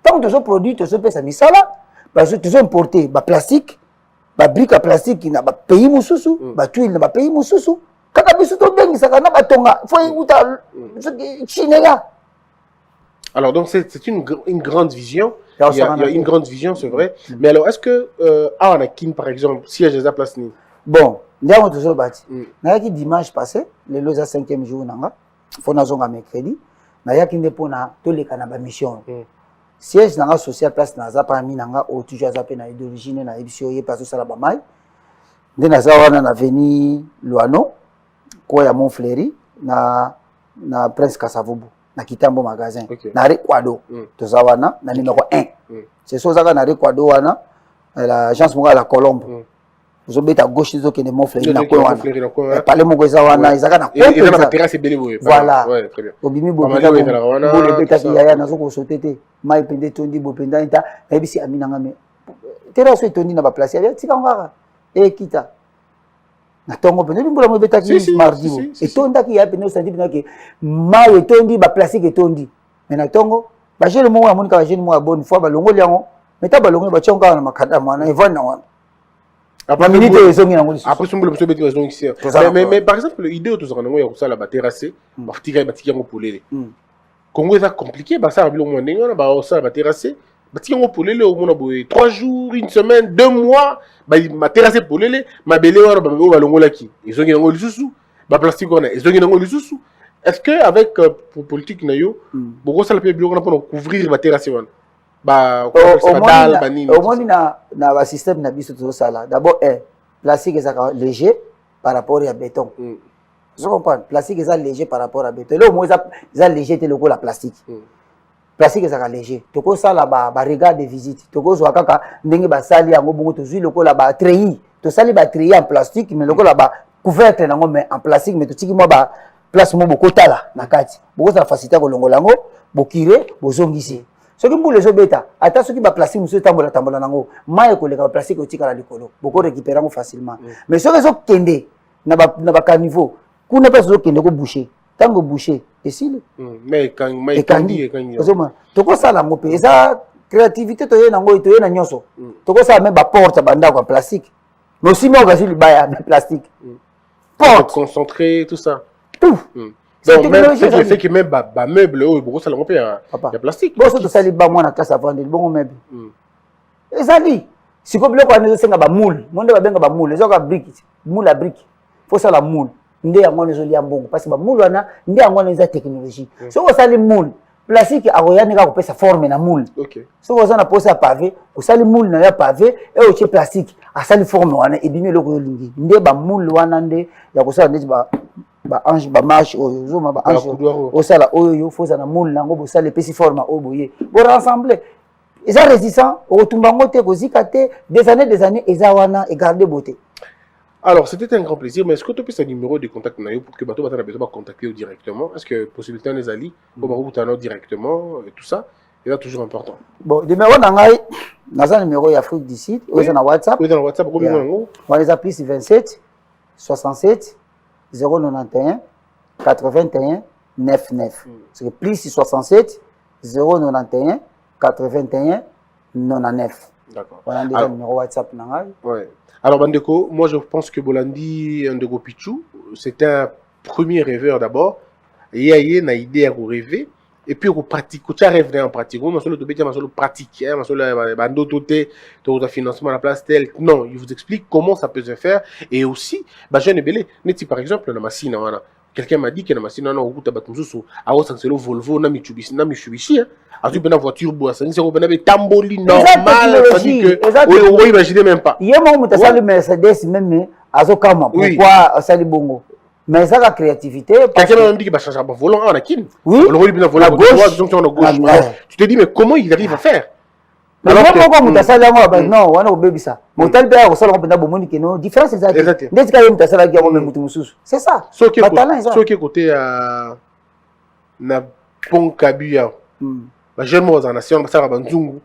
Tant que tu produis, tu peux s'amuser là. Parce que tu as importé bah plastique, bah brique à plastique qui n'a pas payé moussou, bah tuile n'a pas payé moussou. Quand tu as mis tout bien, ça n'a pas tonga. Faut écouter Chinéga. Alors donc c'est une grande vision. Il y a une grande vision, c'est vrai. Mais alors, est-ce que Anakin, par exemple, siège des places ni? Bon, nous avons toujours bâti. Nous avons dimanche passé, le 5e jour, nous avons mercredi. Nous avons pour tous les canaux mission. Siège dans la social place, nous avons toujours d'origine, nous avons parce que ça la bamaille. Nous avons venu Luano, Koya Montfléry, na Prince Kasavubu. Na Kitambo magasin. Na Rekwado. Tozawana, na numéro 1. c'est ça ozaka na rekwado wana l'agence moko la Colombe ozobeta à gauche ezokende mofleri na coin wana pale moko eza wana ezaka na voilà obimi bobole betaki yaya nazokosote te mai pende tondi bopenda nta nayebisi ami nanga me tera so etondi na baplace ya tika ngaka ekita na tongo pende mbula mo betaki mardi bo etondaki ya pende osandi pinake mai etondi baplace etondi mais na tongo ba jeune mo amoni ka jeune mo a bonne fois balongoli yango meta balongoli ba chonga na makada mwana evana na wana après minute ezongi nango lisusu après sombolo beso beti ezongi ici mais par exemple l'idée autour de nango ya kusala ba terrasser ba tika yango polele Congo est compliqué ba ça bilo mo ndenge na ba osala ba terrasser ba tika yango polele au mona boye 3 jours une semaine 2 mois ba terrasser polele ma belé wana ba balongola ki ezongi nango lisusu ba plastique wana ezongi nango lisusu. Est-ce que avec politique nayo beaucoup ça le peut bien pour couvrir la terrasse wana ba au moins na ba système na biso tout ça là d'abord plastique est léger par rapport à béton vous comprenez plastique est léger par rapport à béton là au moins ça léger te le la plastique plastique est léger to ko ça là ba regard de visite to ko zo kaka ndenge ba sali yango bongo to zui le ko la ba treillis to sali ba treillis en plastique mais le ko la ba couvercle nango mais en plastique mais to tiki mo ba place mo bokotala na kati bokoza facilité ko longola ngo bokire bozongisi soki mbule zo beta ata soki ba plastique muso tambola nango maye ko leka ba plastique otika la likolo boko récupérer ngo facilement mais soki zo kende na ba caniveau kuna pe zo kende ko boucher tango boucher esile mais quand mai kandi ozoma toko sala ngo pe eza créativité to yena ngo to yena nyoso toko sala même ba porte banda ko plastique mais aussi mo ga sili baya plastique porte concentré tout ça tout. Donc même c'est fait que même ba meuble beaucoup ça l'on peut il plastique. Bon ça to sali ba moi na classe avant de bon meuble. Ezali. Si ko biloko ane senga ba moule, monde ba benga ba moule, ezoka brique, moule à brique. Faut ça la moule. Ndé yango nezo lia mbongo parce que ba moule wana ndé yango neza technologie. So ko sali moule, plastique aroyane ka ko pesa forme na moule. OK. So ko ça na posa pavé, ko sali moule na ya pavé et au che plastique, a sali forme wana et bimi loko lingi. Ndé ba moule wana ndé ya ko sala ndé ba ange ba marche oyo zoma ba ange o sala oyo yo foza na moule nango bo sala pesi forme o boye bo rassembler ils sont résistants au tumba ngote ko zikate des années eza wana et garder beauté. Alors c'était un grand plaisir mais est-ce que tu peux un numéro de contact nayo pour que bato batana besoin contacter directement est-ce que possibilité les ali pour bakutana directement et tout ça et là toujours important. Bon numéro nangai naza numéro ya Afrique du Sud ou na WhatsApp. Oui dans WhatsApp combien nango on les appelle 27 67 091 81 99. C'est plus 67 091 81 99. D'accord. Voilà déjà numéro WhatsApp nangai. Ouais. Alors Bandeko, moi je pense que Bolandi Ndeko Pichou, c'est un premier rêveur d'abord. Et il y a une idée à rêver. Et puis on pratique, tu as rêvé en pratique. On solo to betia, on solo pratique, on solo bando toté, to financement à la place tel. Non, il vous explique comment ça peut se faire et aussi bah jeune belé, neti par exemple na machine wana. Quelqu'un m'a dit que na machine wana okuta batumsusu, awo sanselo Volvo na Mitsubishi hein. Azu bena voiture bois, ça c'est bena be tamboli normal, ça dit que on imagine même pas. Yemo mutasali Mercedes même azokama pourquoi sali bongo. Mais ça la créativité. Quelqu'un m'a dit qu'il va changer un volant à la kin. Oui. On aurait bien volant à gauche, donc on a gauche. Tu te dis mais comment il arrive à faire? Alors pourquoi mutasala ngo non, wana obebi ça. Montal ba osala ko penda bomoni que non, différence exacte. Ndetse ka mutasala ki ngo mutu mususu. C'est ça. So qui côté na pont Kabuya. Ba jeune mo za nation ba sala banzungu.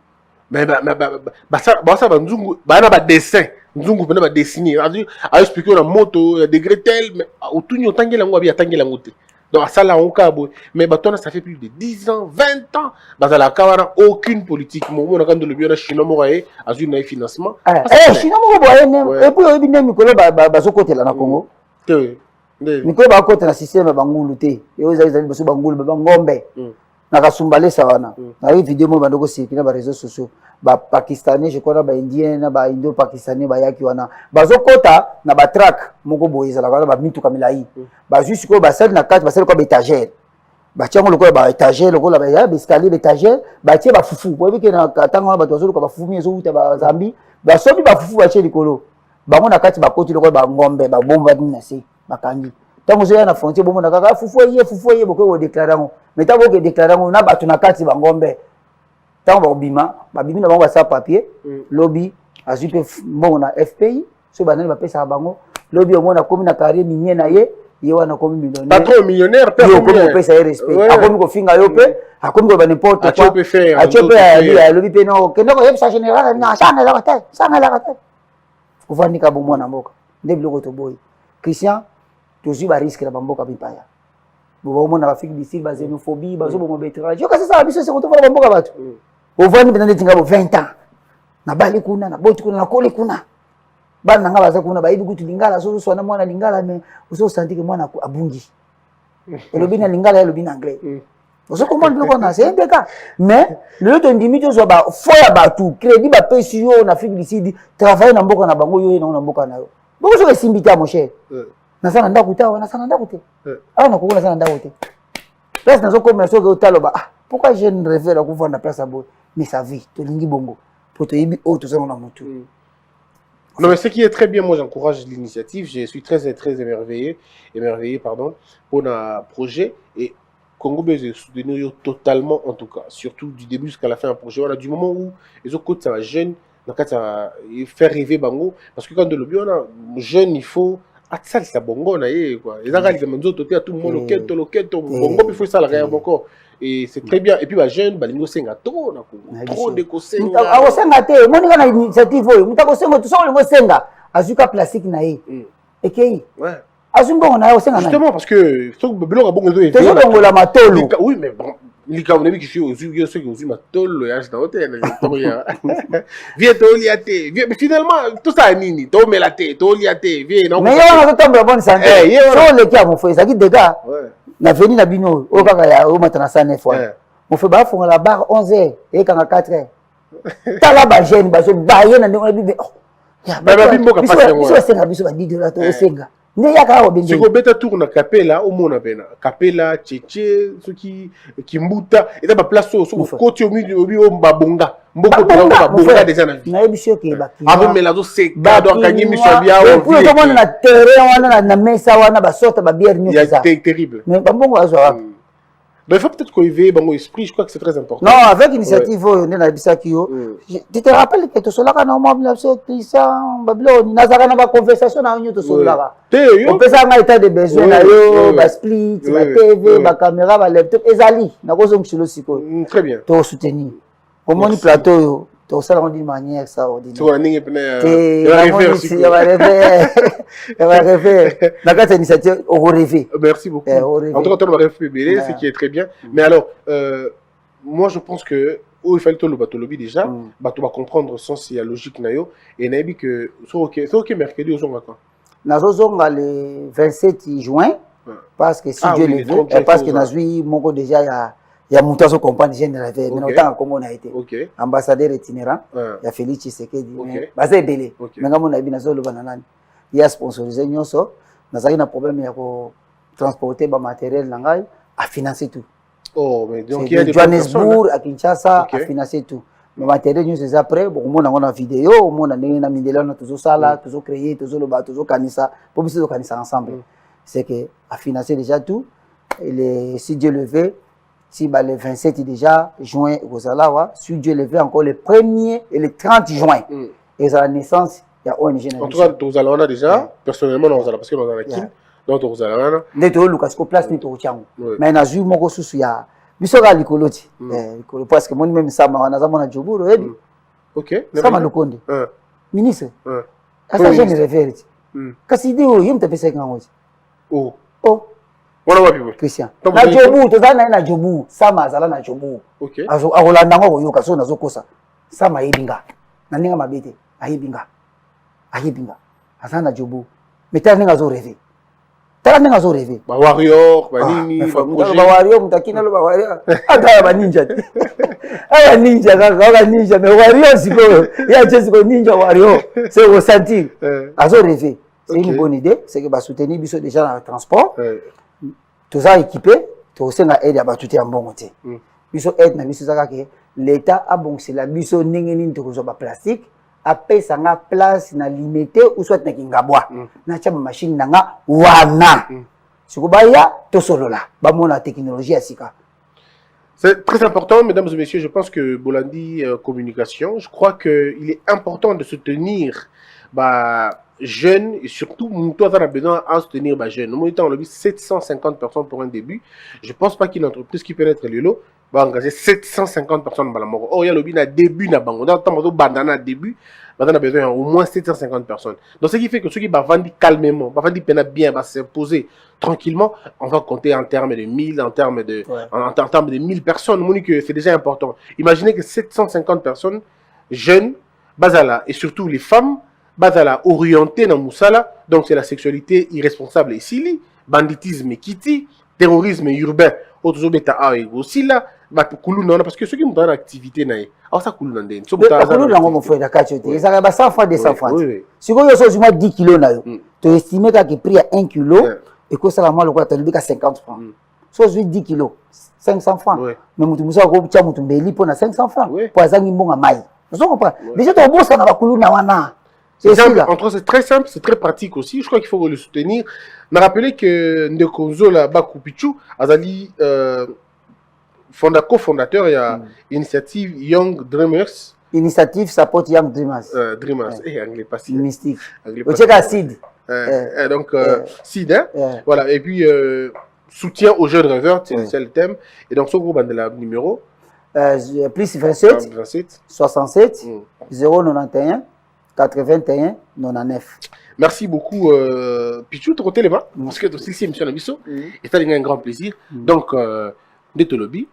Mais ba sala banzungu, ba na ba dessin. Nzungu pena ba dessiner a expliquer la moto degré tel mais autour tangela ngo abi tangela ngote donc ça là on cabo mais batona ça fait plus de 10 ans 20 ans bazala kawana aucune politique mo na kando le bien chinois mo raé azu na financement chinois mo boye et puis obi ne mikolo bazokotela na Congo mikolo ba kotela na système bangulu te et aux azali baso bangulu ba ngombe na kasumbale sawana na vidéo mo bandoko circuler ba réseaux sociaux ba pakistanais je crois ba indien na ba indo pakistanais ba yaki wana bazokota na ba track moko boyeza la ba mitu kamilai ba juste ko ba sel na kati ba sel ko ba étagère ba tiango lokola ba étagère lokola ba ya escalier ba étagère ba tie ba fufu bo biki na katanga ba tozo ko ba fufu miezo uta ba zambi ba sobi ba fufu ba tie likolo bango na kati ba koti lokola ba ngombe ba bomba dina se bakangi tango zo ya na frontière bomona kaka fufu ye boko déclarer ngo mais tango ke déclarer ngo na batu na kati ba ngombe tant babima babimi na bango ça papier lobby azupe bon na FPI so banani ba pesa bango lobby au mona komi na carrière minier na ye wana komi millionnaire patron millionnaire pe ko pesa respect akomi ko finga yo pe akomi ko ba n'importe quoi achope ya lobby pe no kendo ko yebsa général na sanga la kata uvandika bo mwana mboka ndebilo ko to boy Christian toujours ba risque na bamboka bipaya bo mona ba fiki d'ici ba xénophobie ba zo bo betrage yo kasi ça biso se ko to ba bamboka batu ovandi bena ndinga bo 20 ans na bali kuna na boti kuna na kole kuna bana nga baza kuna bayibi kutu lingala so so na mwana lingala me uso santike mwana abungi elobi na lingala elobi na anglais uso comprendre le qu'on a c'est impecable mais le to ndimi to so ba foya ba tout crédit ba pesi yo na Afrique du Sud travailler na mboka na bango yo na mboka na yo boko so esimbita mon cher na sana ndaku ta na sana ndaku te na kokona sana ndaku te place na zo comme na so ke taloba pourquoi je ne rêve la kuvanda place abo mais sa vie to lingi bongo pour to yibi o to so na mutu. Non, mais ce qui est très bien, moi j'encourage l'initiative, je suis très émerveillé pour un projet et Congo je soutenir totalement en tout cas, surtout du début jusqu'à la fin un projet. Voilà, du moment où les autres côtés ça va jeune, donc ça va faire rêver Bango, parce que quand de l'objet on a jeune, il faut ça c'est Bongo na quoi. Les gens qui me tout le monde loquet Bongo il faut ça la réellement encore. Et c'est très bien. Et puis, jeune, lingo senga trop de kosenga. Ah, senga te. Moi, na initiative oyo. Mutako senga tout ça lingo senga. Azuka plastique na ye. Ekei. Ouais. Azumbo na yo senga na. Justement parce que so belo ka bongo zo e. Toujours bongo la matolo. Oui, mais bon, lika on a vu que je suis aux matolo ya dans hôtel. Viens to liate. Mais finalement tout ça nini? To melate, to liate. Viens non. Mais yo na tombe bonne santé. So le kia mon frère, ça qui dégâts. Ouais. Na veni na bino o kaka ya o matana sana fois on fait ba fonga la barre 11h et kanga 4h tala ba jeune ba so ba yena ndeko na bibe ya ba bimbo ka pasa ngo so senga biso ba didela to senga ne ya ka o bende siko beta tour na capella o mona pena capella cheche soki kimbuta eta ba place so koti o mi o babonga mboko to ba bonga déjà na vie na ebiso ke ba ki abo mela zo seka do kanyi miso bia o pour to mona na terrain wana na mesa wana ba sorte ba bière nyo ça c'est terrible mais ba bongo azo mais il faut peut-être qu'on éveille bon esprit, je crois que c'est très important. Non, avec l'initiative on est na bisaki yo. Tu te rappelles que to solaka na mo bla so Christian Babylone nazaka na ba conversation na nyo to solaka. On peut ça na état de besoin na yo, ba split, ba TV, ba caméra, ba laptop ezali na ko zo mchilo siko. Très bien. To soutenir. Comment ni plateau yo to ça d'une manière extraordinaire. Tu vois ningi pena on va refaire. La carte initiative au rêver. Merci beaucoup. En tout cas, on va refaire ce qui est très bien. Mais alors, moi je pense que il fallait tout le bateau lobby déjà, bateau va comprendre sens et la logique nayo et nabi que c'est OK mercredi aux onga quoi. Nazo zonga le 27 juin parce que si Dieu le veut parce que nazui moko déjà il y a monté son compagnie général mais autant comme on a été ambassadeur itinérant il y a Félix Tshisekedi basé belé mais ngamo na bi nazo lo banana il y a sponsorisé nyonso nazaki na problème ya ko transporter ba matériel na ngai à financer tout. Oh mais donc il y a des Johannesburg à Kinshasa à financer tout. Le matériel nyonso c'est après bon on a une vidéo on a na mindela na toujours sala toujours créer toujours le ba toujours kanisa pour biso kanisa ensemble. C'est que à financer déjà tout et si Dieu le veut si bah, le 27 déjà juin Rosalawa, si Dieu le veut encore le 1er et le 30 juin et à la naissance il y a ONG. En tout cas Rosalawa déjà personnellement on parce que on a qui donc Rosalawa neto Lucas ko place neto chango mais na ju moko susu ya bisoka likoloti likolo parce que moni même ça na zamona joburo ebi OK sama lukonde ministre asa je ne réfère kasi di o yimta pesa kangoji oh Voilà wapi Christian. Na jobu tozana na jobu sama azala na jobu. OK. Akolanda ngo yoka so nazokosa. Sama yibinga. Na ninga mabete ayibinga. Ayibinga. Azana jobu. Meta ninga zo rêver. Tala ninga zo rêver. Ba warrior, ba nini, ba projet. Ba warrior mutakina lo ba warrior. Ata ba ninja. Aya ninja ga ninja mais warrior siko. Ya siko ninja warrior. C'est au sentir. Azo rêver. C'est une bonne idée, c'est que ba soutenir biso déjà dans le transport. Tout ça équipé, tout ça na aide à battre en bon côté. Biso aide na biso zaka ke l'état a bon c'est la biso ningeni to ko ba plastique après ça nga place na limité ou soit na kingabwa na chama machine na nga wana siko baya to solola ba mona technologie asika C'est très important, mesdames et messieurs. Je pense que Bolandi Communication, je crois qu'il est important de soutenir jeunes et surtout, nous on a besoin de soutenir les jeunes. Nous on a 750 personnes pour un début. Je ne pense pas qu'une entreprise qui peut être le lot va engager 750 personnes. Oh, il y a le début, on a début. On a besoin au moins 750 personnes. Donc, ce qui fait que ceux qui vont vendre calmement, vont vendre bien, vont s'imposer tranquillement, on va compter en termes de 1000, en termes de 1000 personnes. C'est déjà important. Imaginez que 750 personnes jeunes, basala, et surtout les femmes, basala, orientées dans Moussala, donc c'est la sexualité irresponsable ici, banditisme kiti, terrorisme urbain, autres bêta aussi là, parce que ceux qui ont dans l'activité, alors ça coule dans des. Si vous avez 100 francs, 200 francs. Si vous avez 10 kilos, tu estimes que le prix à 1 kilo et que ça a 50 francs. Si vous avez 10 kilos, 500 francs. Mais vous avez 500 francs. Pour les gens vous comprenez? Déjà, tu as beau ça dans la couleur. C'est très simple, c'est très pratique aussi. Je crois qu'il faut le soutenir. Je me rappelle que Ndekonzo Bakupichu, Azali, cofondateur, il y a l'initiative Young Dreamers. Initiative support Young Dreamers. Dreamers, anglais pas si. Mystique. Au Tchèque, Sid. Donc, Sid, voilà. Et puis, soutien aux jeunes rêveurs, c'est le thème. Et donc, ce groupe a le numéro. Plus 27, 67, 091, 81, 99. Merci beaucoup, Pichou, tu as mains parce que c'est ici, M. Nabiso, et ça a un grand plaisir. Donc, de te lobby,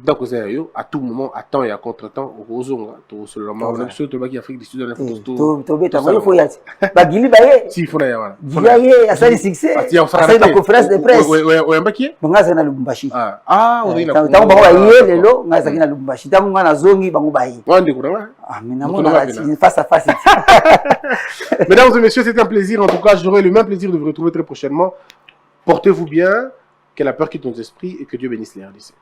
donc à tout moment, à temps et à contre-temps, au Zonga, tout le monde, on a tout le qui Afrique du Sud, on a fait tout. Il faut y aller. Bagili Baye. Si, il faut y aller. Il y a ça, le succès. On sera à la conférence de presse. Oui, on a qui est? On a ça dans le Lubumbashi. Ah, on a une. Tant que on va y aller, on a ça dans le Lubumbashi. Tant qu'on a Zongi, on va y aller. On a découvert. Ah, mais non, on a face à face. Mesdames et messieurs, c'est un plaisir. En tout cas, j'aurai le même plaisir de vous retrouver très prochainement. Portez-vous bien, que la peur quitte nos esprits et que Dieu bénisse les RDC.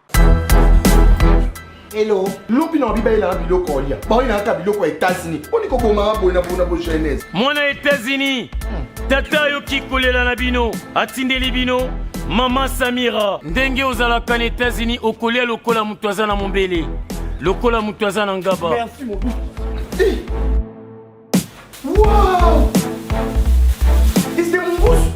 Hello. Lupino bibaila biloko olia. Ba ina ta biloko États-Unis. Oni ko boma bona jeunesse. Mwana États-Unis. Tata yo kikolela na bino, atindeli bino. Maman Samira, ndenge ozalaka na États-Unis okolia lokola mutu aza na mombele. Lokola mutu aza na ngaba. Merci mon bout. Wow! C'est mon bouche.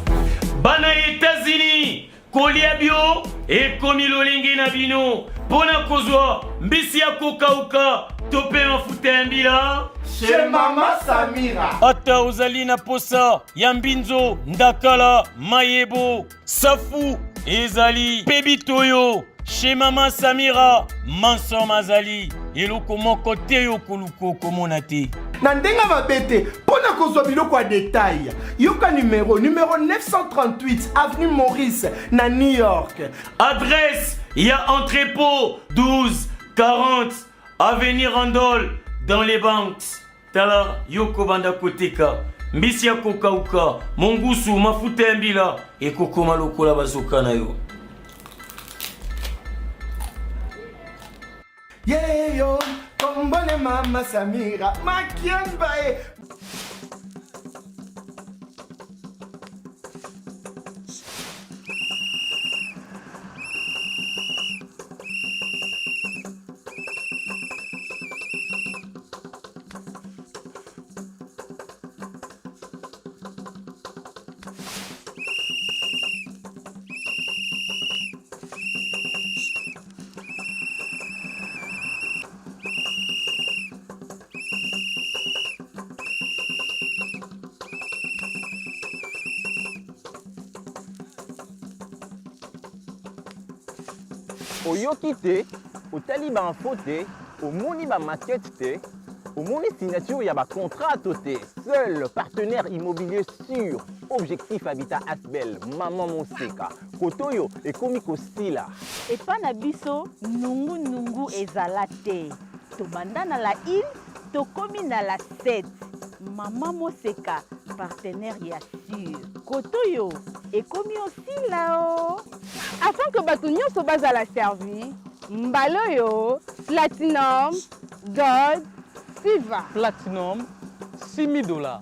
Bana États-Unis, kolia bio et komi lolingi na bino. Pona kozwa mbisi ya kokauka tope mafuta mbila Chez Maman Samira. ata ozali na posa ya mbinzo ndakala mayebo safu ezali pebitoyo chez Maman Samira manso mazali eloko moko te yo koluko komona te Na ndenga mabete pona kozwa biloko ya détail. Yoka numéro 938 avenue Maurice na New York. adresse il y a entrepôt 12 40 avenue Randol dans les banques tala yoko banda koteka mbisi ya kokauka mongusu mafuta ya mbila ekokoma lokola bazoka na yo. Yeah yo, kombone Maman Samira, makiambae. Oyoki te, otali ba info te, omoni ba maquette te, omoni signature ya ba contrat te. Seul partenaire immobilier sûr, Objectif Habitat Asbel, Maman Moseka. Kotoyo ekomi kosila. Epa na biso nungu ezala te. Tobanda na la île, tokomi na la 7. Maman Moseka, partenaire ya sûr. Kotoyo ekomi osila o. Afin que bato nyonso bazala servi, mbaloyo, platinum, gold, silver. Platinum, $6,000.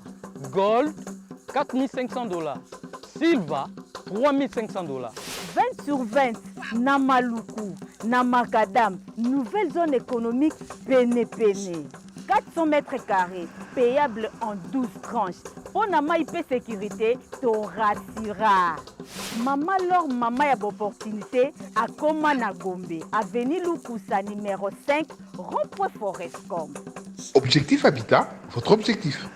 Gold, $4,500. Silver, $3,500. 20 sur 20. na Maluku, na Makadam, nouvelle zone économique Pene-Pene. 400 mètres carrés, payable en 12 tranches. On a maïpé sécurité, to rassura. Maman Lor Mama y a opportunité à Komana Gombe, avenue Lukusa numéro 5, rond-point Forestcom. Objectif Habitat, votre objectif.